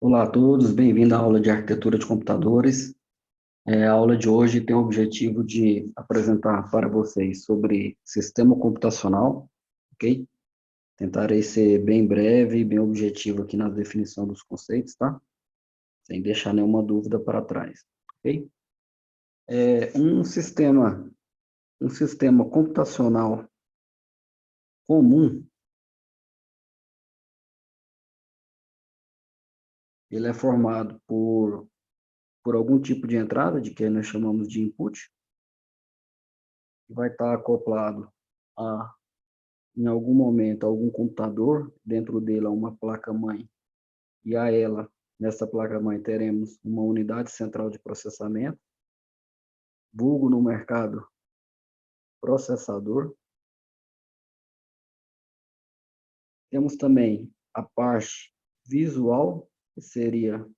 Olá a todos, bem-vindo à aula de arquitetura de computadores. A aula de hoje tem o objetivo de apresentar para vocês sobre sistema computacional, ok? Tentarei ser bem breve e bem objetivo aqui na definição dos conceitos, tá? Sem deixar nenhuma dúvida para trás, ok? Um sistema computacional comum, ele é formado por algum tipo de entrada, de que nós chamamos de input, que vai estar acoplado a em algum momento, algum computador, dentro dele há uma placa-mãe, e a ela, nessa placa-mãe, teremos uma unidade central de processamento, vulgo no mercado processador. Temos também a parte visual, que seria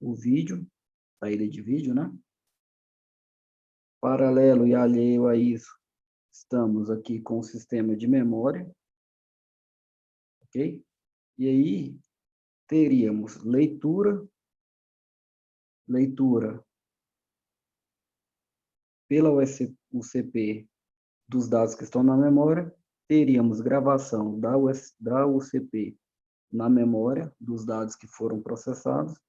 o vídeo, saída de vídeo, né? Paralelo e alheio a isso, estamos aqui com o sistema de memória, ok? E aí teríamos leitura pela UCP dos dados que estão na memória, teríamos gravação da UCP na memória dos dados que foram processados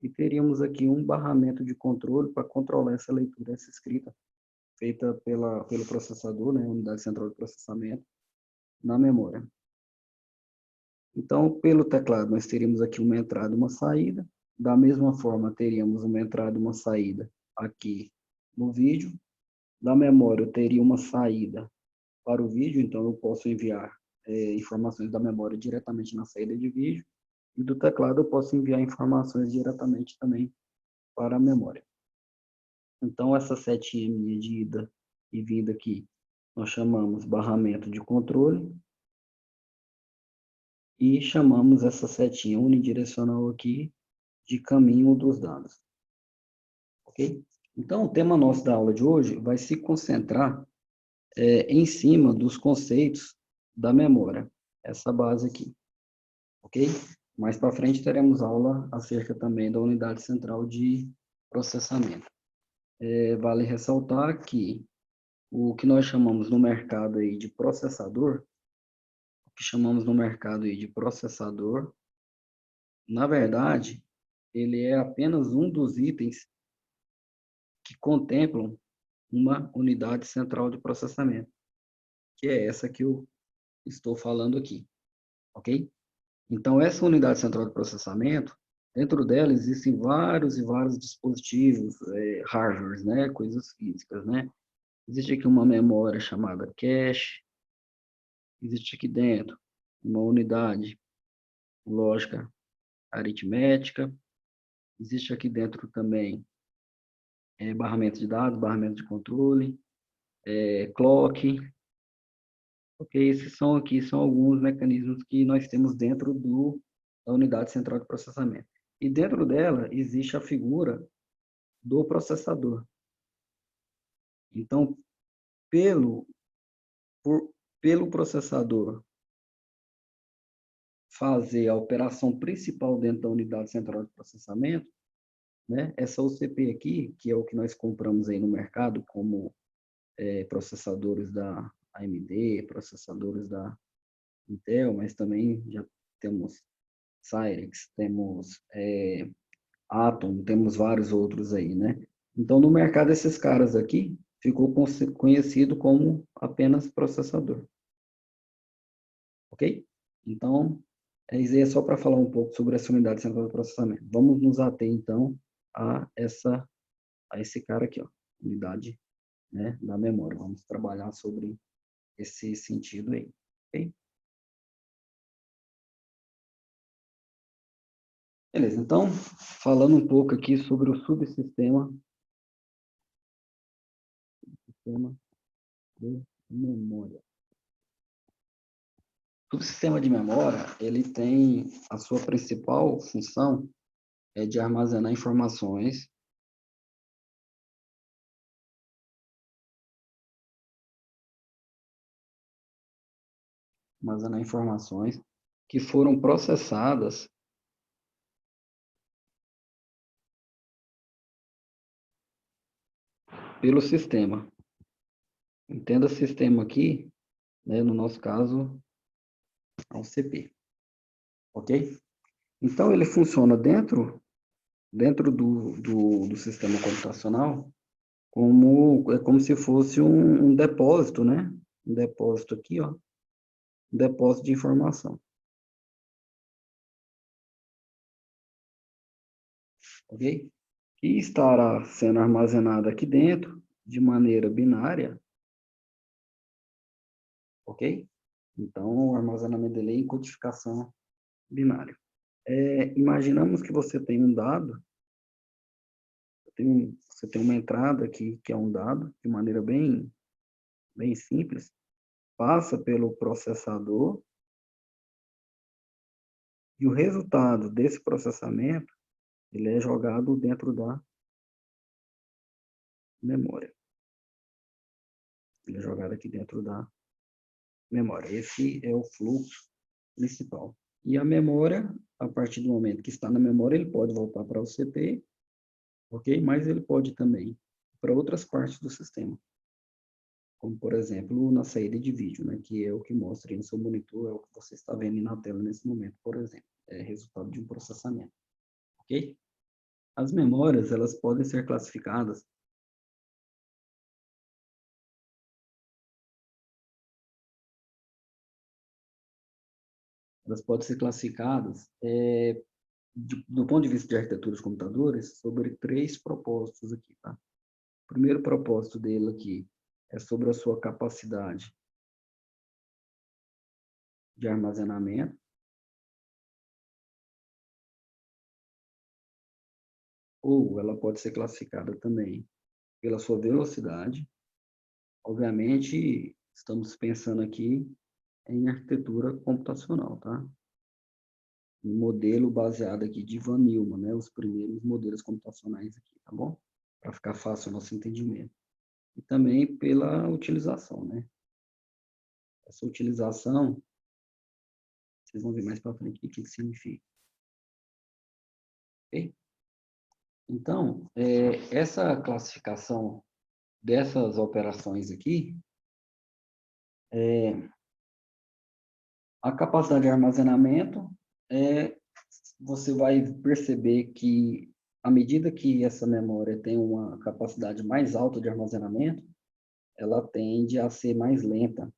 e teríamos aqui um barramento de controle para controlar essa leitura, essa escrita feita pelo processador, né, unidade central de processamento, na memória. Então, pelo teclado, nós teríamos aqui uma entrada e uma saída. Da mesma forma, teríamos uma entrada e uma saída aqui no vídeo. Da memória, eu teria uma saída para o vídeo, então eu posso enviar informações da memória diretamente na saída de vídeo, e do teclado eu posso enviar informações diretamente também para a memória. Então, essa setinha minha de ida e vinda aqui, nós chamamos barramento de controle, e chamamos essa setinha unidirecional aqui de caminho dos dados. Ok? Então, o tema nosso da aula de hoje vai se concentrar em cima dos conceitos da memória, essa base aqui. Ok? Mais para frente teremos aula acerca também da unidade central de processamento. Vale ressaltar que o que nós chamamos no mercado aí de processador, na verdade, ele é apenas um dos itens que contemplam uma unidade central de processamento, que é essa que eu estou falando aqui, ok? Então, essa unidade central de processamento, dentro dela existem vários e vários dispositivos, hardwares, né, coisas físicas, né? Existe aqui uma memória chamada cache, existe aqui dentro uma unidade lógica aritmética, existe aqui dentro também barramento de dados, barramento de controle, clock, ok? Esses são alguns mecanismos que nós temos dentro da unidade central de processamento. E dentro dela existe a figura do processador. Então, pelo, pelo processador fazer a operação principal dentro da unidade central de processamento, né, essa UCP aqui, que é o que nós compramos aí no mercado, como processadores da AMD, processadores da Intel, mas também já temos Cyrix, temos Atom, temos vários outros aí, né? Então, no mercado, esses caras aqui ficou conhecido como apenas processador, ok? Então, isso aí é só para falar um pouco sobre essa unidade central de processamento. Vamos nos ater, então, a esse cara aqui, ó, unidade, né, da memória. Vamos trabalhar sobre esse sentido aí, ok? Beleza, então, falando um pouco aqui sobre o sistema de memória. O subsistema de memória, ele tem a sua principal função de armazenar informações que foram processadas pelo sistema. Entenda sistema aqui, né, no nosso caso, é um CP. Ok? Então, ele funciona dentro do sistema computacional como se fosse um depósito, né? Um depósito aqui, ó. Um depósito de informação. Ok? Que estará sendo armazenado aqui dentro de maneira binária. Ok? Então, o armazenamento dele é em codificação binária. Imaginamos que você tem um dado, você tem uma entrada aqui que é um dado, de maneira bem simples, passa pelo processador e o resultado desse processamento ele é jogado dentro da memória. Ele é jogado aqui dentro da memória. Esse é o fluxo principal. E a memória, a partir do momento que está na memória, ele pode voltar para o CPU, ok? Mas ele pode também ir para outras partes do sistema. Como, por exemplo, na saída de vídeo, né? Que é o que mostra aí no seu monitor, é o que você está vendo na tela nesse momento, por exemplo. É resultado de um processamento, ok? As memórias, elas podem ser classificadas do ponto de vista de arquitetura de computadores, sobre 3 propósitos aqui, tá? O primeiro propósito dele aqui é sobre a sua capacidade de armazenamento, ou ela pode ser classificada também pela sua velocidade. Obviamente, estamos pensando aqui em arquitetura computacional, tá? Um modelo baseado aqui de Van Neumann, né? Os primeiros modelos computacionais aqui, tá bom? Para ficar fácil o nosso entendimento. E também pela utilização, né? Essa utilização, vocês vão ver mais para frente o que significa. Ok? Então, essa classificação dessas operações aqui, a capacidade de armazenamento, você vai perceber que, à medida que essa memória tem uma capacidade mais alta de armazenamento, ela tende a ser mais lenta,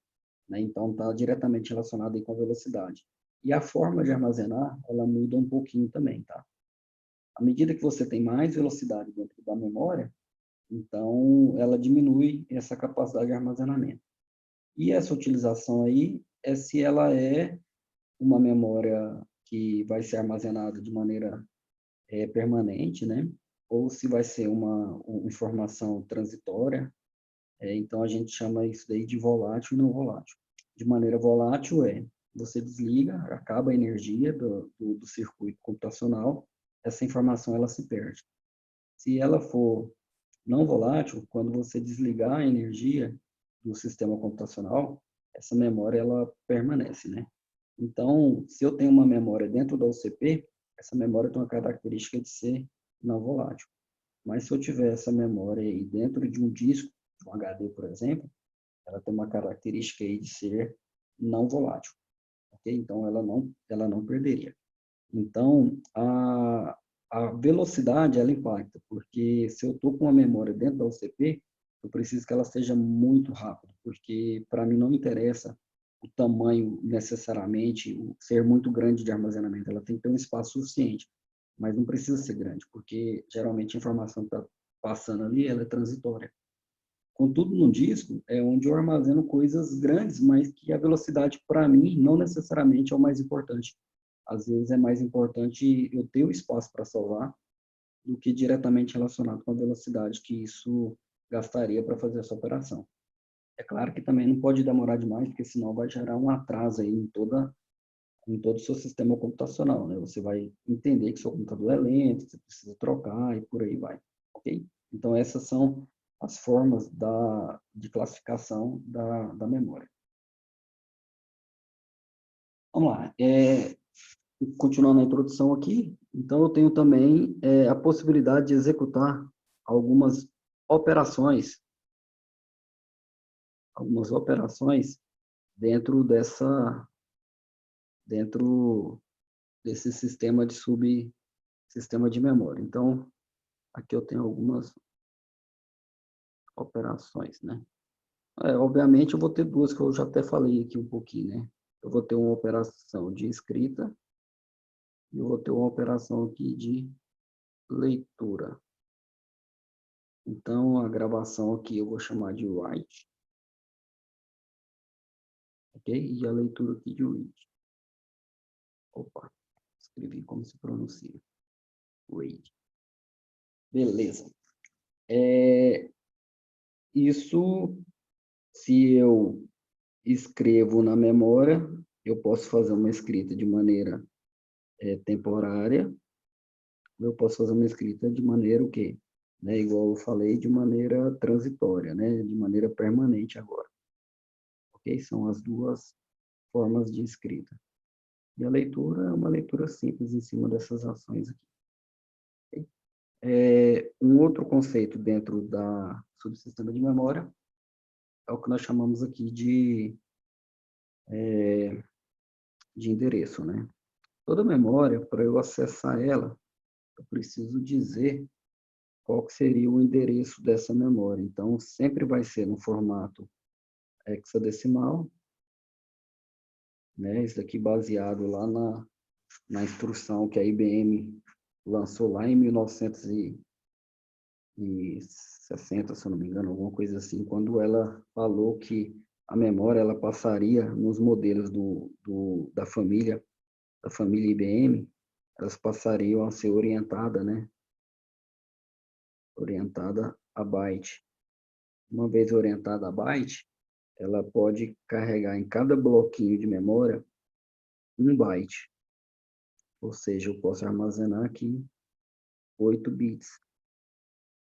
né? Então, está diretamente relacionada aí com a velocidade. E a forma de armazenar, ela muda um pouquinho também, tá? À medida que você tem mais velocidade dentro da memória, então ela diminui essa capacidade de armazenamento. E essa utilização aí é se ela é uma memória que vai ser armazenada de maneira permanente, né? Ou se vai ser uma informação transitória. Então, a gente chama isso daí de volátil e não volátil. De maneira volátil você desliga, acaba a energia do circuito computacional, essa informação ela se perde. Se ela for não volátil, quando você desligar a energia do sistema computacional, essa memória ela permanece, né? Então, se eu tenho uma memória dentro da UCP, essa memória tem uma característica de ser não volátil. Mas se eu tiver essa memória aí dentro de um disco, um HD, por exemplo, ela tem uma característica aí de ser não volátil, ok? Então, ela não perderia. Então, a velocidade, ela impacta, porque se eu estou com uma memória dentro da UCP, eu preciso que ela seja muito rápida, porque para mim não interessa o tamanho necessariamente, ser muito grande de armazenamento, ela tem que ter um espaço suficiente, mas não precisa ser grande, porque geralmente a informação que está passando ali, ela é transitória. Contudo, no disco é onde eu armazeno coisas grandes, mas que a velocidade, para mim, não necessariamente é o mais importante. Às vezes é mais importante eu ter o espaço para salvar do que diretamente relacionado com a velocidade que isso gastaria para fazer essa operação. É claro que também não pode demorar demais, porque senão vai gerar um atraso aí em todo o seu sistema computacional, né? Você vai entender que seu computador é lento, que você precisa trocar e por aí vai, ok? Então, essas são as formas de classificação da memória. Vamos lá. Continuando a introdução aqui, então eu tenho também a possibilidade de executar algumas operações, algumas operações dentro desse sistema de memória. Então, aqui eu tenho algumas operações, né? Obviamente, eu vou ter duas que eu já até falei aqui um pouquinho, né? Eu vou ter uma operação de escrita e eu vou ter uma operação aqui de leitura. Então, a gravação aqui eu vou chamar de write, ok? E a leitura aqui de read. Opa, escrevi como se pronuncia. Read. Beleza. Isso, se eu escrevo na memória, eu posso fazer uma escrita de maneira temporária, eu posso fazer uma escrita de maneira o quê? Né, igual eu falei, de maneira transitória, né, de maneira permanente agora. Ok? São as duas formas de escrita. E a leitura é uma leitura simples em cima dessas ações aqui. Okay? Um outro conceito dentro da subsistema de memória é o que nós chamamos aqui de endereço, né? Toda memória, para eu acessar ela, eu preciso dizer qual que seria o endereço dessa memória. Então, sempre vai ser no formato hexadecimal, né? Isso aqui baseado lá na instrução que a IBM lançou lá em 1960, se eu não me engano, alguma coisa assim, quando ela falou que a memória ela passaria nos modelos da família IBM, elas passariam a ser orientada, né? Orientada a byte. Uma vez orientada a byte, ela pode carregar em cada bloquinho de memória 1 byte. Ou seja, eu posso armazenar aqui 8 bits.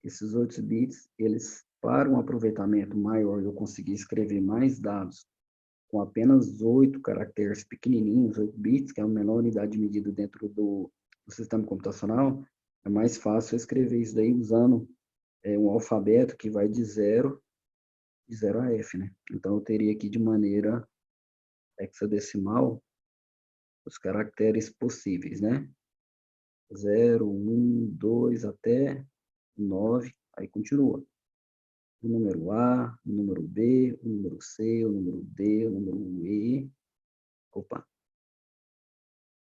Esses 8 bits, eles, para um aproveitamento maior, eu conseguir escrever mais dados com apenas 8 caracteres pequenininhos, 8 bits, que é a menor unidade de medida dentro do sistema computacional, é mais fácil escrever isso daí usando um alfabeto que vai de 0 a F, né? Então, eu teria aqui de maneira hexadecimal os caracteres possíveis, né? 0, 1, 2 até 9, aí continua. O número A, o número B, o número C, o número D, o número E, opa,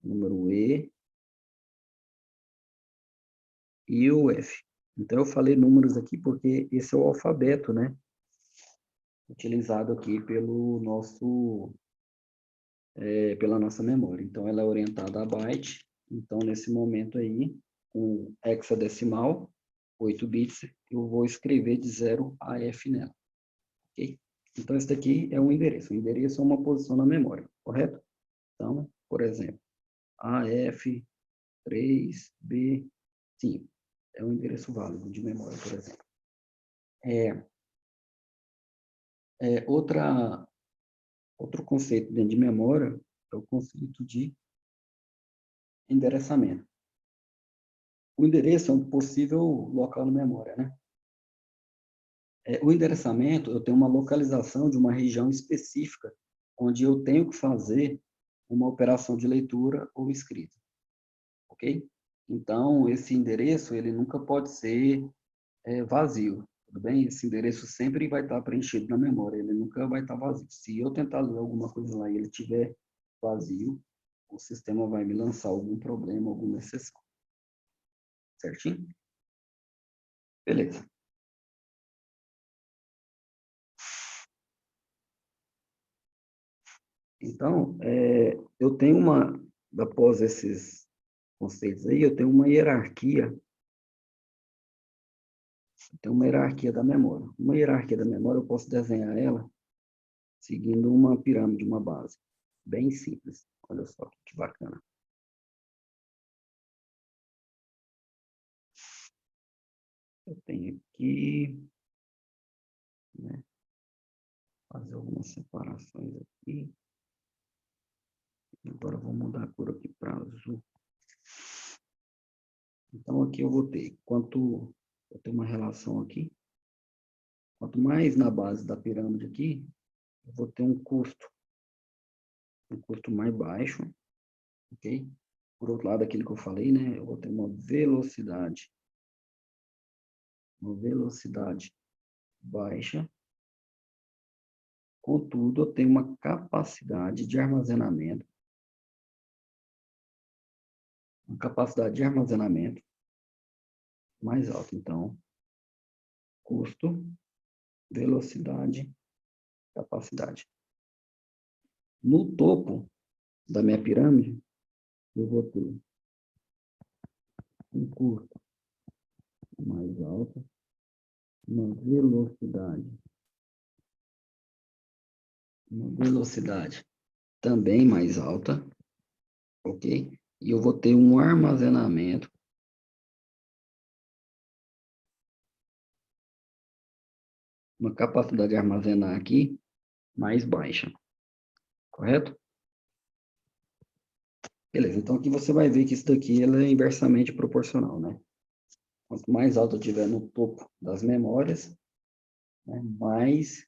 o número E e o F. Então, eu falei números aqui porque esse é o alfabeto, né? Utilizado aqui pela nossa memória. Então, ela é orientada a byte. Então, nesse momento aí, com hexadecimal, 8 bits, eu vou escrever de 0 a F nela. Ok? Então, esse daqui é um endereço. O endereço é uma posição na memória, correto? Então, por exemplo, AF3B5 é um endereço válido de memória, por exemplo. Outro conceito dentro de memória é o conceito de endereçamento. O endereço é um possível local na memória, né? O endereçamento, eu tenho uma localização de uma região específica, onde eu tenho que fazer uma operação de leitura ou escrita, ok? Então, esse endereço, ele nunca pode ser vazio, tudo bem? Esse endereço sempre vai estar preenchido na memória, ele nunca vai estar vazio. Se eu tentar ler alguma coisa lá e ele estiver vazio, o sistema vai me lançar algum problema, alguma exceção. Certinho? Beleza. Então, eu tenho após esses conceitos aí, eu tenho uma hierarquia, da memória. Uma hierarquia da memória, eu posso desenhar ela seguindo uma pirâmide, uma base. Bem simples. Olha só que bacana. Eu tenho aqui, né, fazer algumas separações aqui. Agora eu vou mudar a cor aqui para azul. Então, aqui eu vou ter, eu tenho uma relação aqui, Quanto mais na base da pirâmide aqui, eu vou ter um custo mais baixo, ok? Por outro lado, aquilo que eu falei, né? Eu vou ter uma velocidade baixa. Contudo, eu tenho uma capacidade de armazenamento, mais alta. Então, custo, velocidade, capacidade. No topo da minha pirâmide, eu vou ter um custo mais alto, uma velocidade também mais alta, ok? E eu vou ter um armazenamento uma capacidade de armazenar aqui mais baixa, correto? Beleza, então aqui você vai ver que isso daqui ela é inversamente proporcional, né? Quanto mais alto eu tiver no topo das memórias, né, mais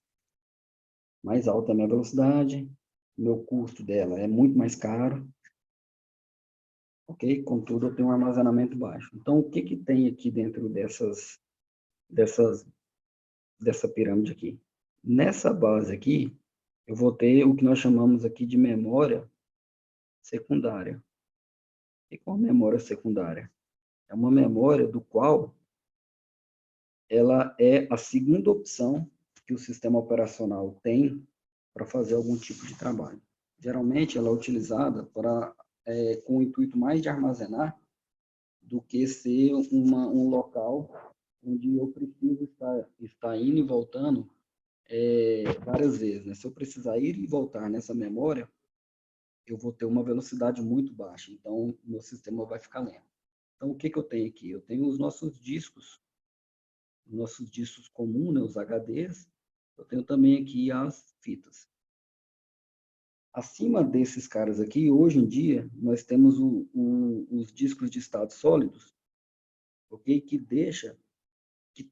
alta é a minha velocidade, meu custo dela é muito mais caro, ok? Contudo, eu tenho um armazenamento baixo. Então, o que que tem aqui dentro dessa pirâmide aqui? Nessa base aqui, eu vou ter o que nós chamamos aqui de memória secundária. E qual memória secundária? É uma memória do qual ela é a segunda opção que o sistema operacional tem para fazer algum tipo de trabalho. Geralmente, ela é utilizada com o intuito mais de armazenar do que ser um local onde eu preciso estar indo e voltando várias vezes. Né? Se eu precisar ir e voltar nessa memória, eu vou ter uma velocidade muito baixa, então meu sistema vai ficar lento. Então, o que que eu tenho aqui? Eu tenho os nossos discos comuns, né, os HDs, eu tenho também aqui as fitas. Acima desses caras aqui, hoje em dia, nós temos os discos de estado sólidos, ok? Que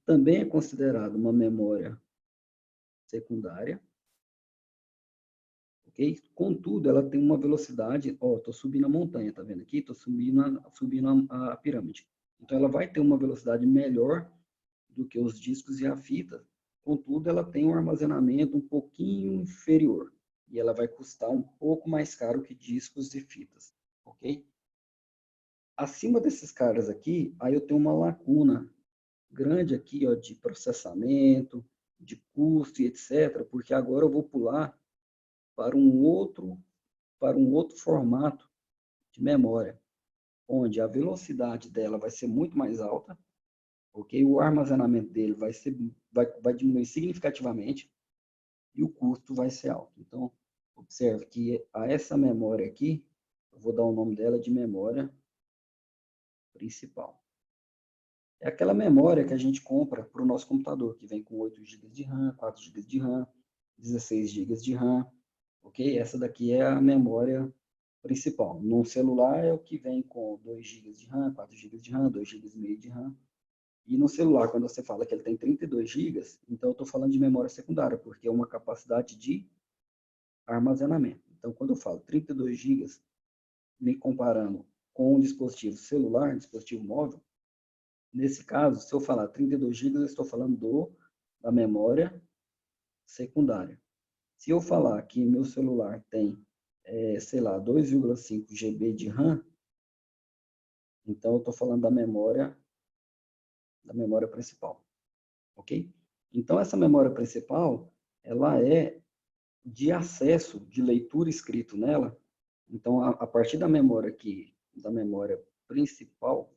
também é considerado uma memória secundária, ok? Contudo, ela tem uma velocidade, ó, estou subindo a montanha, tá vendo aqui? Estou subindo a pirâmide. Então, ela vai ter uma velocidade melhor do que os discos e a fita, contudo, ela tem um armazenamento um pouquinho inferior, e ela vai custar um pouco mais caro que discos e fitas, ok? Acima desses caras aqui, aí eu tenho uma lacuna grande aqui, ó, de processamento, de custo e etc, porque agora eu vou pular para um outro formato de memória, onde a velocidade dela vai ser muito mais alta, ok? O armazenamento dele vai diminuir significativamente e o custo vai ser alto. Então, observe que a essa memória aqui, eu vou dar o nome dela de memória principal. É aquela memória que a gente compra para o nosso computador, que vem com 8 GB de RAM, 4 GB de RAM, 16 GB de RAM, ok? Essa daqui é a memória principal. No celular é o que vem com 2 GB de RAM, 4 GB de RAM, 2,5 GB de RAM. E no celular, quando você fala que ele tem 32 GB, então eu estou falando de memória secundária, porque é uma capacidade de armazenamento. Então, quando eu falo 32 GB, me comparando com um dispositivo celular, dispositivo móvel, nesse caso, se eu falar 32 GB, eu estou falando da memória secundária. Se eu falar que meu celular tem, sei lá, 2,5 GB de RAM, então eu estou falando da memória principal, ok? Então, essa memória principal, ela é de acesso, de leitura escrito nela. Então, a partir da memória aqui, da memória principal,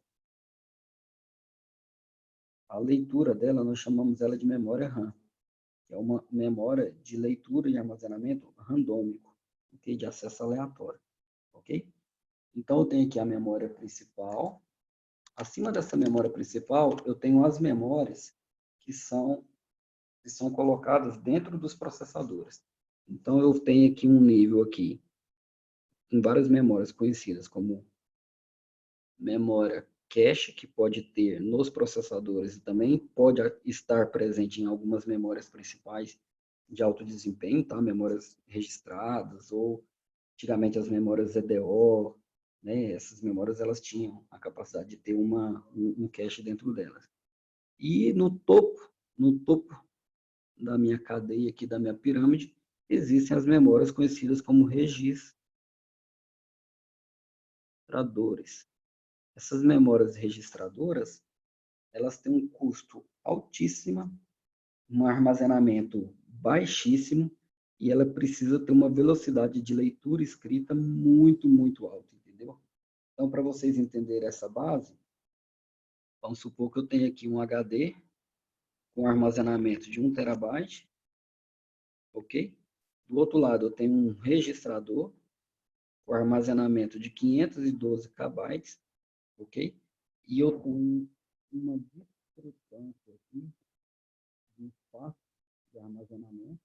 a leitura dela, nós chamamos ela de memória RAM, que é uma memória de leitura e armazenamento randômico, okay? De acesso aleatório, ok? Então, eu tenho aqui a memória principal. Acima dessa memória principal, eu tenho as memórias que são colocadas dentro dos processadores. Então, eu tenho aqui um nível aqui, em várias memórias conhecidas como memória cache que pode ter nos processadores e também pode estar presente em algumas memórias principais de alto desempenho, tá? Memórias registradas ou antigamente as memórias EDO, né? Essas memórias elas tinham a capacidade de ter um cache dentro delas. E no topo da minha cadeia aqui, da minha pirâmide, existem as memórias conhecidas como registradores. Essas memórias registradoras, elas têm um custo altíssimo, um armazenamento baixíssimo, e ela precisa ter uma velocidade de leitura e escrita muito, muito alta, entendeu? Então, para vocês entenderem essa base, vamos supor que eu tenho aqui um HD com armazenamento de 1 terabyte, ok? Do outro lado, eu tenho um registrador com armazenamento de 512 KB, ok? E eu tenho uma discrepância aqui de espaço de armazenamento.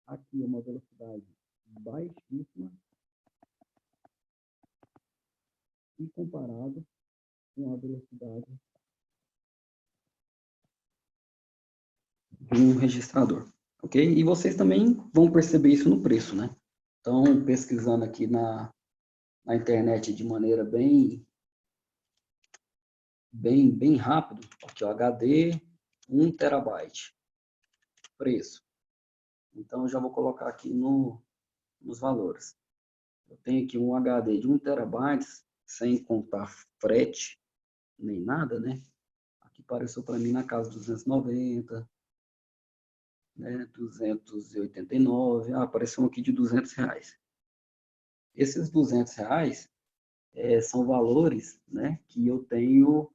Aqui é uma velocidade baixíssima e comparado com a velocidade de um registrador, ok? E vocês também vão perceber isso no preço, né? Então, pesquisando aqui na internet de maneira bem rápido, aqui o HD 1 terabyte, preço. Então, eu já vou colocar aqui nos valores. Eu tenho aqui um HD de 1 terabyte, sem contar frete, nem nada, né? Aqui apareceu para mim na casa dos 290, né? 289, apareceu um aqui de R$200. Esses R$200 são valores, né, que eu tenho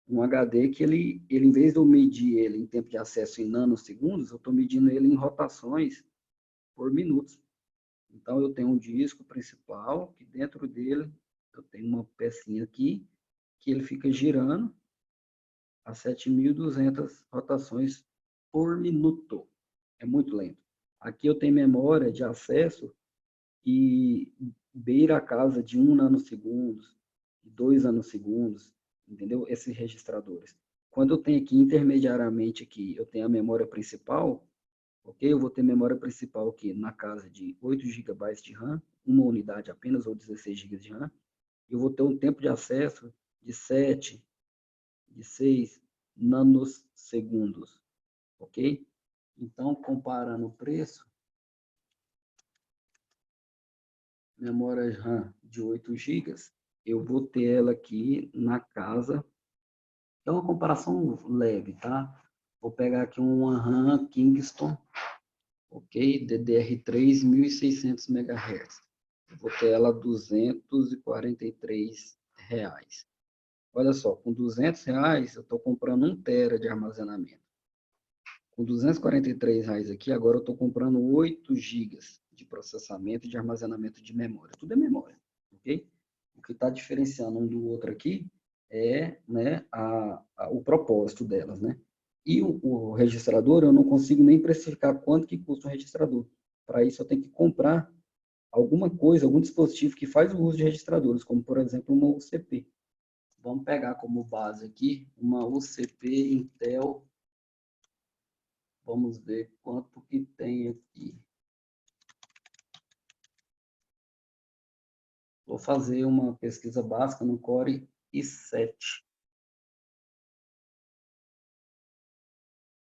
um HD que ele, em vez de eu medir ele em tempo de acesso em nanosegundos, eu estou medindo ele em rotações por minutos. Então, eu tenho um disco principal, que dentro dele eu tenho uma pecinha aqui, que ele fica girando a 7.200 rotações por minuto. É muito lento. Aqui eu tenho memória de acesso que beira a casa de 1 nanosegundos, de 2 nanosegundos, entendeu? Esses registradores. Quando eu tenho aqui intermediariamente aqui, eu tenho a memória principal, ok? Eu vou ter memória principal aqui na casa de 8 GB de RAM, uma unidade apenas, ou 16 GB de RAM. Eu vou ter um tempo de acesso de 7, de 6 nanosegundos, ok? Então, comparando o preço, memória RAM de 8 GB, eu vou ter ela aqui na casa. É uma comparação leve, tá? Vou pegar aqui uma RAM Kingston, ok? DDR3 1600 MHz. Vou ter ela a R$243. Olha só, com R$200 eu estou comprando 1 tera de armazenamento. Com R$243 aqui, agora eu estou comprando 8 GB de processamento e de armazenamento de memória. Tudo é memória, ok? O que está diferenciando um do outro aqui é, né, o propósito delas, né? E o registrador, eu não consigo nem precificar quanto que custa o registrador. Para isso, eu tenho que comprar alguma coisa, algum dispositivo que faz o uso de registradores, como, por exemplo, uma UCP. Vamos pegar como base aqui uma UCP Intel. Vamos ver quanto que tem aqui. Vou fazer uma pesquisa básica no Core i7.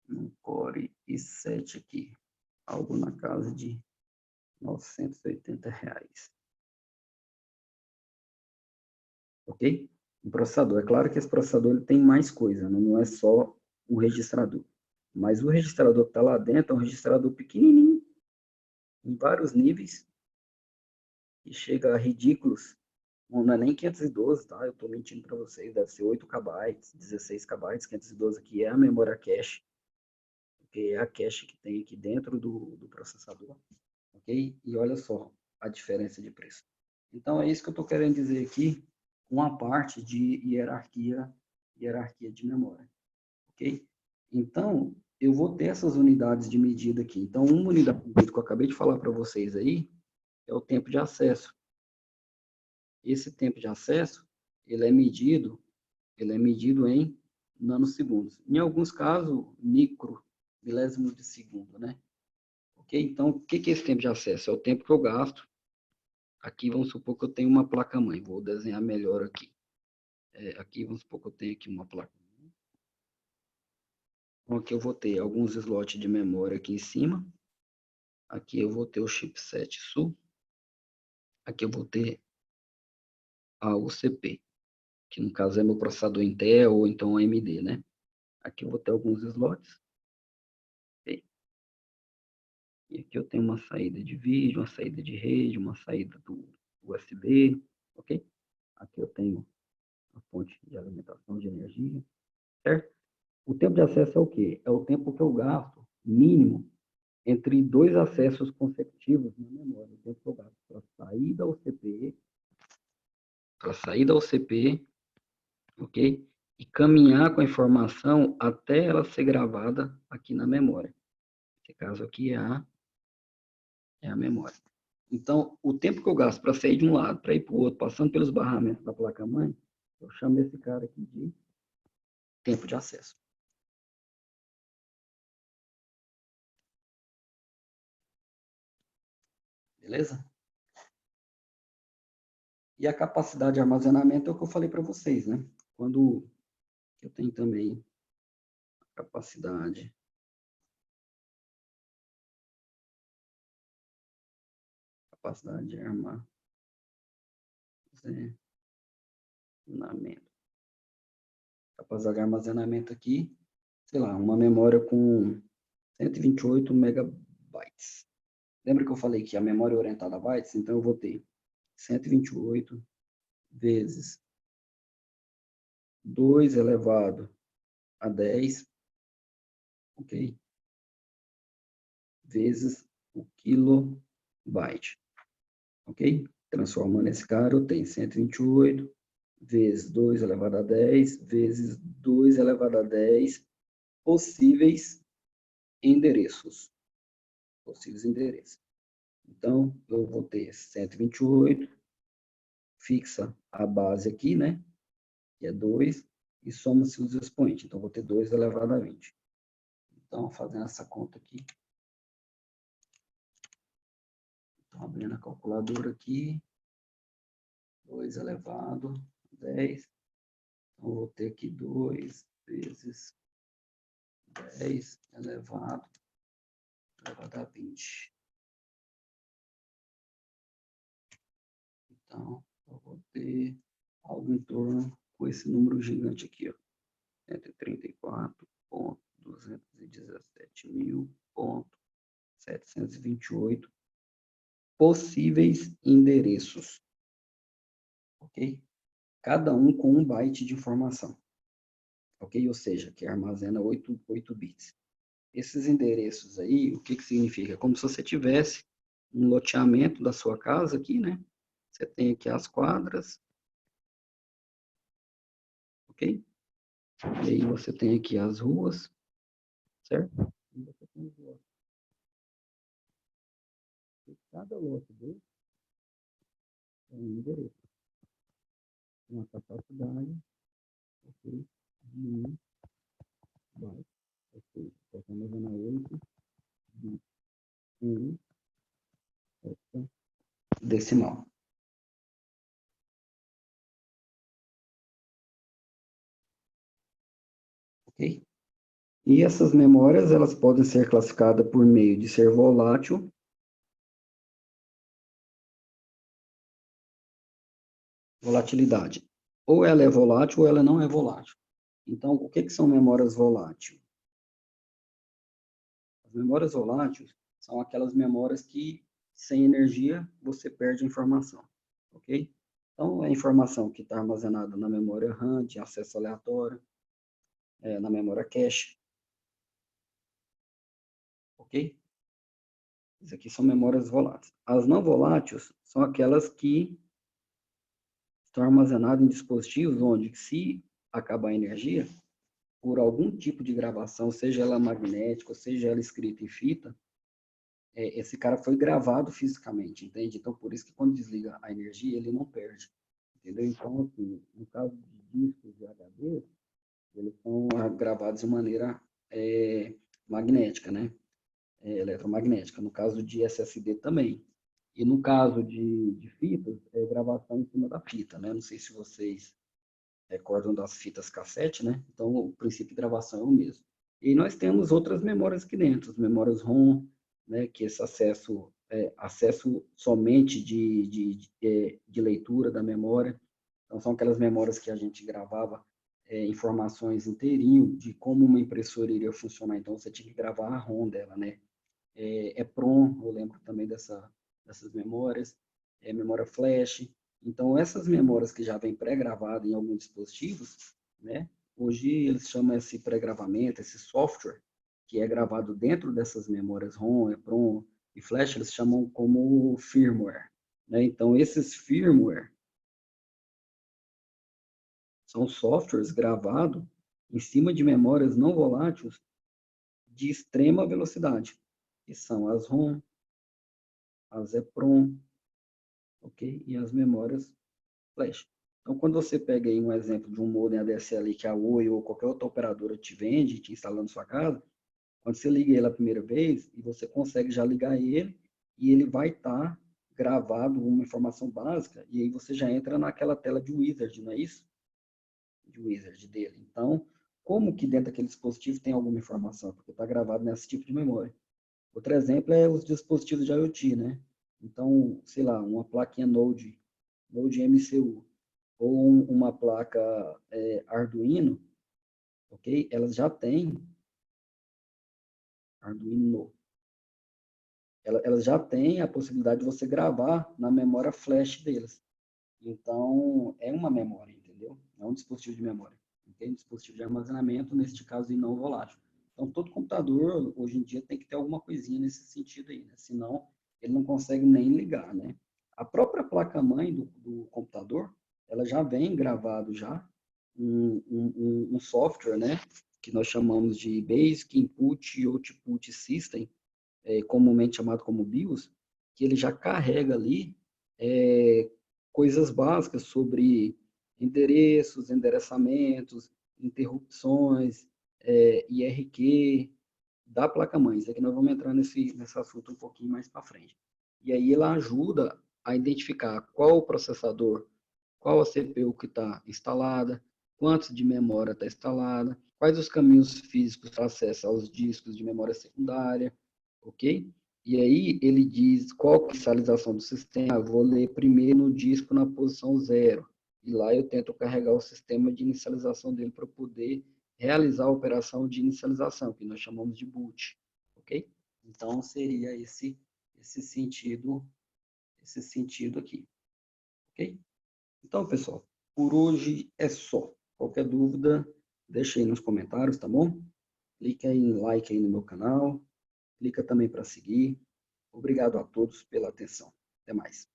No Core i7 aqui. Algo na casa de R$980. Ok? O processador. É claro que esse processador ele tem mais coisa, não é só o registrador. Mas o registrador que está lá dentro é um registrador pequenininho, em vários níveis, que chega a ridículos. Não é nem 512, tá? Eu estou mentindo para vocês, deve ser 8 KB, 16 KB, 512 aqui é a memória cache, porque é a cache que tem aqui dentro do processador, ok? E olha só a diferença de preço. Então, é isso que eu estou querendo dizer aqui, com a parte de hierarquia de memória, ok? Então, eu vou ter essas unidades de medida aqui. Então, uma unidade de medida que eu acabei de falar para vocês aí, é o tempo de acesso. Esse tempo de acesso, ele é medido ele é medido em nanosegundos. Em alguns casos, micro, milésimos de segundo, né? Ok? Então, o que é esse tempo de acesso? É o tempo que eu gasto. Aqui, vamos supor que eu tenho uma placa-mãe. Vou desenhar melhor aqui. Aqui, vamos supor que eu tenho aqui uma placa. Então, aqui eu vou ter alguns slots de memória aqui em cima. Aqui eu vou ter o chipset SU. Aqui eu vou ter a UCP, que no caso é meu processador Intel ou então AMD, né? Aqui eu vou ter alguns slots. Okay? E aqui eu tenho uma saída de vídeo, uma saída de rede, uma saída do USB, ok? Aqui eu tenho a fonte de alimentação de energia, certo? O tempo de acesso é o quê? É o tempo que eu gasto mínimo entre dois acessos consecutivos na memória. O tempo que eu gasto para sair da UCP, ok? E caminhar com a informação até ela ser gravada aqui na memória. Esse caso aqui é a memória. Então, o tempo que eu gasto para sair de um lado, para ir para o outro, passando pelos barramentos da placa-mãe, eu chamo esse cara aqui de tempo de acesso. Beleza? E a capacidade de armazenamento é o que eu falei para vocês, né? Quando eu tenho também a capacidade de armazenamento. Capacidade de armazenamento aqui, sei lá, uma memória com 128 megabytes. Lembra que eu falei que a memória é orientada a bytes? Então eu vou ter 128 vezes 2 elevado a 10, ok? Vezes o kilobyte, ok? Transformando esse cara, eu tenho 128 vezes 2 elevado a 10 vezes 2 elevado a 10 possíveis endereços. Possíveis endereços. Então, eu vou ter 128, fixa a base aqui, né? Que é 2, e soma-se os expoentes. Então, vou ter 2 elevado a 20. Então, fazendo essa conta aqui. Então, abrindo a calculadora aqui. 2 elevado a 10. Então, vou ter aqui 2 vezes 10 elevado a 20. Então, eu vou ter algo em torno com esse número gigante aqui, ó. 134.217.728 possíveis endereços, ok? Cada um com 1 byte de informação, ok? Ou seja, que armazena 8 bits. Esses endereços aí, o que significa? Como se você tivesse um loteamento da sua casa aqui, né? Você tem aqui as quadras, ok? E aí você tem aqui as ruas, certo? E você tem os lotes. E cada lote desse é um endereço. Uma capacidade, ok, de 1 byte. Ou seja, posso armazenar 8 bits em decimal. Ok? E essas memórias, elas podem ser classificadas por meio de ser volátil, volatilidade. Ou ela é volátil ou ela não é volátil. Então, o que são memórias voláteis? As memórias voláteis são aquelas memórias que, sem energia, você perde a informação. Ok? Então, a informação que está armazenada na memória RAM, de acesso aleatório, na memória cache. Ok? Isso aqui são memórias voláteis. As não voláteis são aquelas que estão armazenadas em dispositivos onde, se acabar a energia, por algum tipo de gravação, seja ela magnética, seja ela escrita em fita, esse cara foi gravado fisicamente, entende? Então, por isso que quando desliga a energia, ele não perde, entendeu? Então, assim, no caso de discos de HD, gravados de maneira magnética, né? Eletromagnética. No caso de SSD também. E no caso de fitas, é gravação em cima da fita, né? Não sei se vocês recordam das fitas cassete, né? Então, o princípio de gravação é o mesmo. E nós temos outras memórias aqui dentro, as memórias ROM, né? Que esse acesso somente de leitura da memória. Então, são aquelas memórias que a gente gravava informações inteirinho de como uma impressora iria funcionar. Então, você tinha que gravar a ROM dela, né? EPROM, eu lembro também dessas memórias, memória flash. Então, essas memórias que já vêm pré-gravadas em alguns dispositivos, né? Hoje eles chamam esse pré-gravamento, esse software, que é gravado dentro dessas memórias ROM, EPROM e flash, eles chamam como firmware, né? Então, esses firmware são softwares gravados em cima de memórias não voláteis de extrema velocidade, que são as ROM, as EPROM, ok? E as memórias flash. Então, quando você pega aí um exemplo de um modem ADSL que a Oi ou qualquer outra operadora te vende, te instala na sua casa, quando você liga ele a primeira vez, e você consegue já ligar ele, e ele vai estar gravado uma informação básica, e aí você já entra naquela tela de wizard, não é isso? De wizard dele. Então, como que dentro daquele dispositivo tem alguma informação? Porque está gravado nesse tipo de memória. Outro exemplo é os dispositivos de IoT, né? Então, sei lá, uma plaquinha Node MCU, ou uma placa Arduino, ok? Elas já têm Arduino. Elas já têm a possibilidade de você gravar na memória flash deles. Então, é uma memória, entendeu? É um dispositivo de memória. Okay? Um dispositivo de armazenamento, neste caso, e não volátil. Então, todo computador, hoje em dia, tem que ter alguma coisinha nesse sentido aí, né? Senão, ele não consegue nem ligar, né? A própria placa-mãe do computador, ela já vem gravado já um software, né? Que nós chamamos de Basic Input Output System, comumente chamado como BIOS, que ele já carrega ali coisas básicas sobre endereços, endereçamentos, interrupções, IRQ da placa-mãe. Isso aqui nós vamos entrar nesse assunto um pouquinho mais para frente. E aí ela ajuda a identificar qual o processador, qual a CPU que está instalada, quantos de memória está instalada, quais os caminhos físicos para acesso aos discos de memória secundária, ok? E aí ele diz qual a inicialização do sistema. Eu vou ler primeiro no disco na posição 0. E lá eu tento carregar o sistema de inicialização dele para poder realizar a operação de inicialização, que nós chamamos de boot, ok? Então seria esse sentido aqui, ok? Então, pessoal, por hoje é só. Qualquer dúvida, deixa aí nos comentários, tá bom? Clica aí em like aí no meu canal, clica também para seguir. Obrigado a todos pela atenção. Até mais.